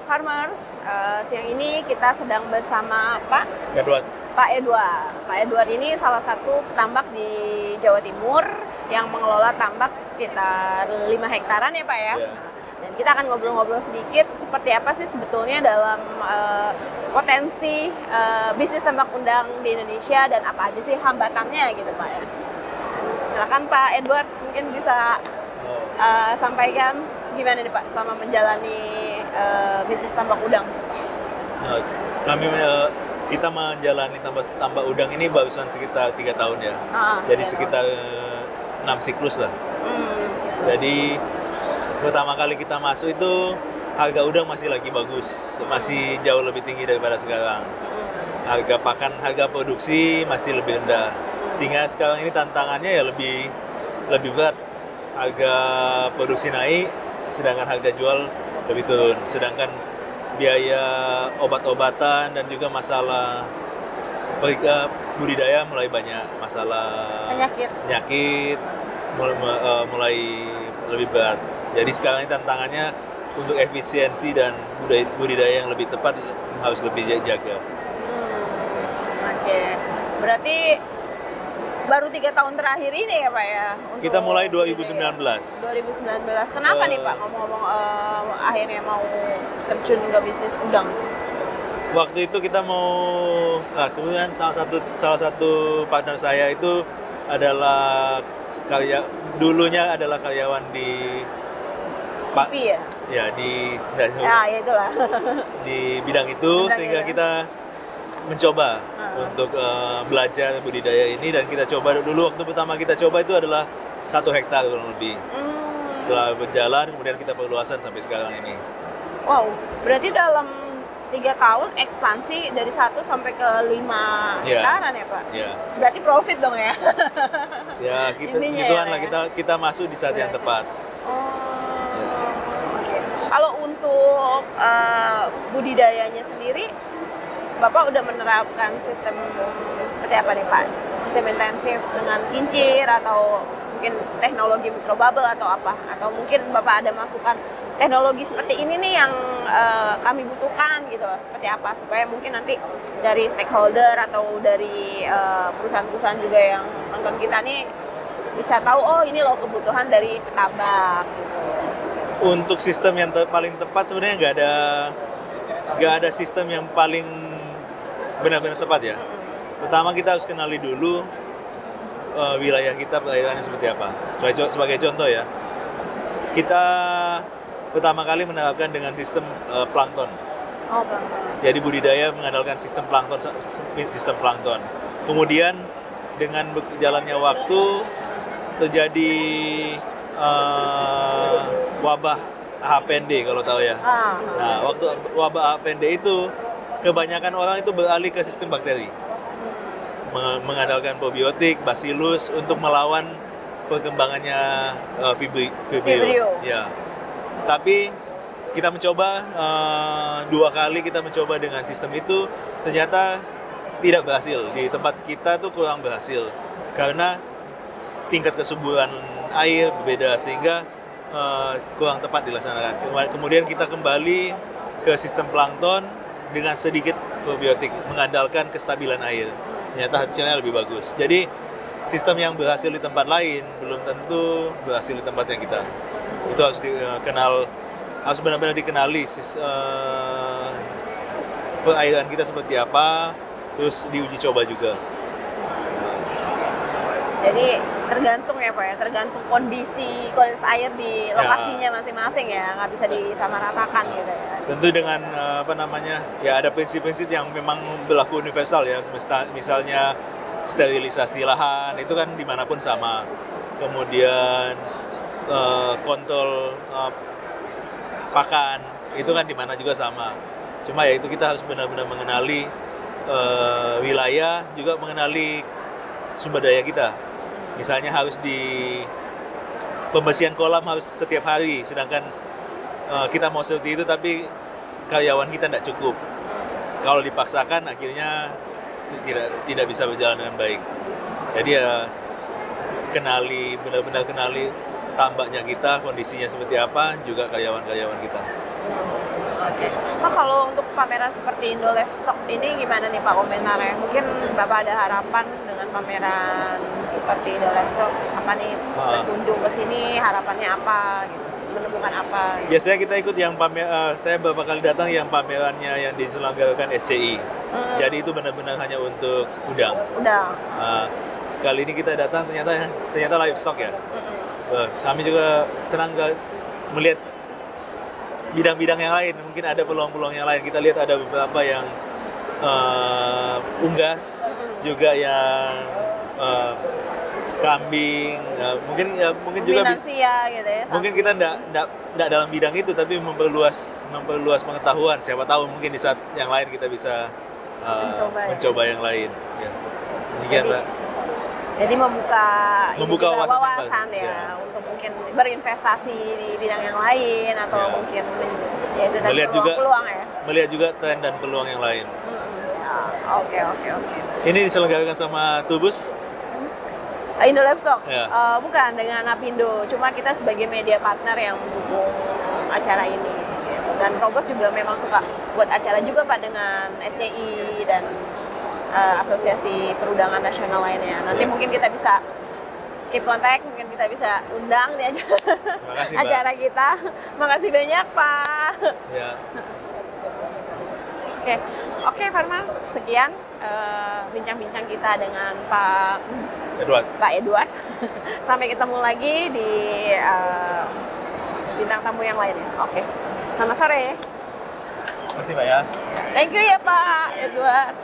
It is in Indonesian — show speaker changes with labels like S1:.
S1: Farmers. Siang ini kita sedang bersama
S2: Edward.
S1: Pak Edward. Pak Edward ini salah satu petambak di Jawa Timur yang mengelola tambak sekitar 5 hektaran ya Pak ya?
S2: Yeah.
S1: Dan kita akan ngobrol-ngobrol sedikit seperti apa sih sebetulnya dalam potensi bisnis tambak udang di Indonesia dan apa aja sih hambatannya gitu Pak ya. Silakan Pak Edward mungkin bisa sampaikan gimana nih Pak selama menjalani bisnis tambak udang.
S2: Kita menjalani tambak udang ini barusan sekitar 3 tahun ya. Jadi sekitar 6 siklus lah.
S1: Siklus.
S2: Jadi pertama kali kita masuk itu harga udang masih lagi bagus, masih jauh lebih tinggi daripada sekarang. Harga pakan, harga produksi masih lebih rendah. Sehingga sekarang ini tantangannya ya lebih berat. Harga produksi naik, sedangkan harga jual lebih turun. Sedangkan biaya obat-obatan dan juga masalah budidaya mulai banyak, masalah penyakit mulai lebih berat. Jadi sekarang ini tantangannya untuk efisiensi dan budidaya yang lebih tepat harus lebih jaga.
S1: Oke. Berarti baru 3 tahun terakhir ini ya Pak ya?
S2: Kita mulai 2019.
S1: 2019. Kenapa nih Pak ngomong-ngomong akhirnya mau terjun ke bisnis udang?
S2: Waktu itu kita kemudian salah satu partner saya itu adalah dulunya adalah karyawan di
S1: CP ya?
S2: Ya,
S1: ya itulah.
S2: Di bidang itu, sehingga kita mencoba untuk belajar budidaya ini, dan kita coba dulu waktu pertama kita coba itu adalah 1 hektar kurang lebih. Setelah berjalan kemudian kita perluasan sampai sekarang ini.
S1: Wow, berarti dalam 3 tahun ekspansi dari 1 sampai ke 5 hektaran ya Pak?
S2: Iya.
S1: Berarti profit dong ya?
S2: Ya, gituan lah, kita masuk di saat yang tepat.
S1: Kalau untuk budidayanya sendiri, Bapak udah menerapkan sistem seperti apa nih Pak? Sistem intensif dengan kincir atau mungkin teknologi microbubble atau apa? Atau mungkin Bapak ada masukan teknologi seperti ini nih yang kami butuhkan gitu, seperti apa? Supaya mungkin nanti dari stakeholder atau dari perusahaan-perusahaan juga yang nonton kita nih bisa tahu, oh ini loh kebutuhan dari petambak gitu.
S2: Untuk sistem yang paling tepat sebenarnya nggak ada sistem yang paling benar-benar tepat ya. Pertama kita harus kenali dulu wilayah kita, perairannya seperti apa. Sebagai contoh ya, kita pertama kali menerapkan dengan sistem plankton.
S1: Plankton.
S2: Jadi budidaya mengandalkan sistem plankton. Kemudian dengan berjalannya waktu terjadi wabah HPND kalau tahu ya. Nah, waktu wabah HPND itu kebanyakan orang itu beralih ke sistem bakteri, mengandalkan probiotik, bacillus untuk melawan perkembangannya Vibrio. Ya. Tapi kita mencoba 2 kali kita mencoba dengan sistem itu, ternyata tidak berhasil. Di tempat kita tuh kurang berhasil karena tingkat kesuburan air berbeda, sehingga kurang tepat dilaksanakan. Kemudian kita kembali ke sistem plankton dengan sedikit probiotik, mengandalkan kestabilan air. Ternyata hasilnya lebih bagus. Jadi sistem yang berhasil di tempat lain belum tentu berhasil di tempat yang kita. Itu harus harus benar-benar dikenali perairan kita seperti apa, terus diuji coba juga.
S1: Jadi tergantung ya Pak ya, tergantung kondisi air di lokasinya masing-masing ya, nggak bisa disamaratakan gitu ya.
S2: Tentu dengan ya ada prinsip-prinsip yang memang berlaku universal ya, misalnya sterilisasi lahan itu kan dimanapun sama. Kemudian kontrol pakan itu kan dimana juga sama. Cuma ya itu kita harus benar-benar mengenali wilayah, juga mengenali sumber daya kita. Misalnya harus pembersihan kolam harus setiap hari, sedangkan kita mau seperti itu tapi karyawan kita tidak cukup. Kalau dipaksakan akhirnya tidak bisa berjalan dengan baik. Jadi ya benar-benar kenali tambaknya kita, kondisinya seperti apa, juga karyawan-karyawan kita.
S1: Oke. Pak, kalau untuk pameran seperti Indo Livestock ini gimana nih Pak komentarnya? Mungkin Bapak ada harapan dengan pameran seperti Indo Livestock? Apa nih berkunjung ke sini harapannya apa gitu? Menemukan apa? Gitu?
S2: Biasanya kita ikut yang saya beberapa kali datang yang pamerannya yang diselenggarakan SCI. Jadi itu benar-benar hanya untuk udang.
S1: Udang.
S2: Sekali ini kita datang ternyata livestock ya. Kami juga senang melihat bidang-bidang yang lain. Mungkin ada peluang-peluang yang lain. Kita lihat ada beberapa yang unggas, juga yang kambing, mungkin juga bisa,
S1: gitu ya,
S2: mungkin kita tidak dalam bidang itu, tapi memperluas pengetahuan. Siapa tahu mungkin di saat yang lain kita bisa mencoba yang lain. Ya. Demikian, Pak.
S1: Jadi membuka wawasan
S2: ya,
S1: untuk mungkin berinvestasi di bidang yang lain atau mungkin ya itu
S2: melihat
S1: peluang ya.
S2: Melihat juga tren dan peluang yang lain.
S1: Oke.
S2: Ini diselenggarakan sama Tubus.
S1: Indo Livestock?
S2: Ya.
S1: Bukan, dengan Apindo. Cuma kita sebagai media partner yang mendukung acara ini. Dan Probos juga memang suka buat acara juga Pak dengan SCI dan Asosiasi Perundangan Nasional lainnya. Nanti mungkin kita bisa keep contact, mungkin kita bisa undang di acara kita. Makasih banyak Pak.
S2: Ya.
S1: Oke, Farmas, sekian bincang-bincang kita dengan Pak Edward. Sampai ketemu lagi di bintang tamu yang lainnya. Oke. Selamat sore.
S2: Terima kasih Pak ya.
S1: Thank you ya Pak Edward.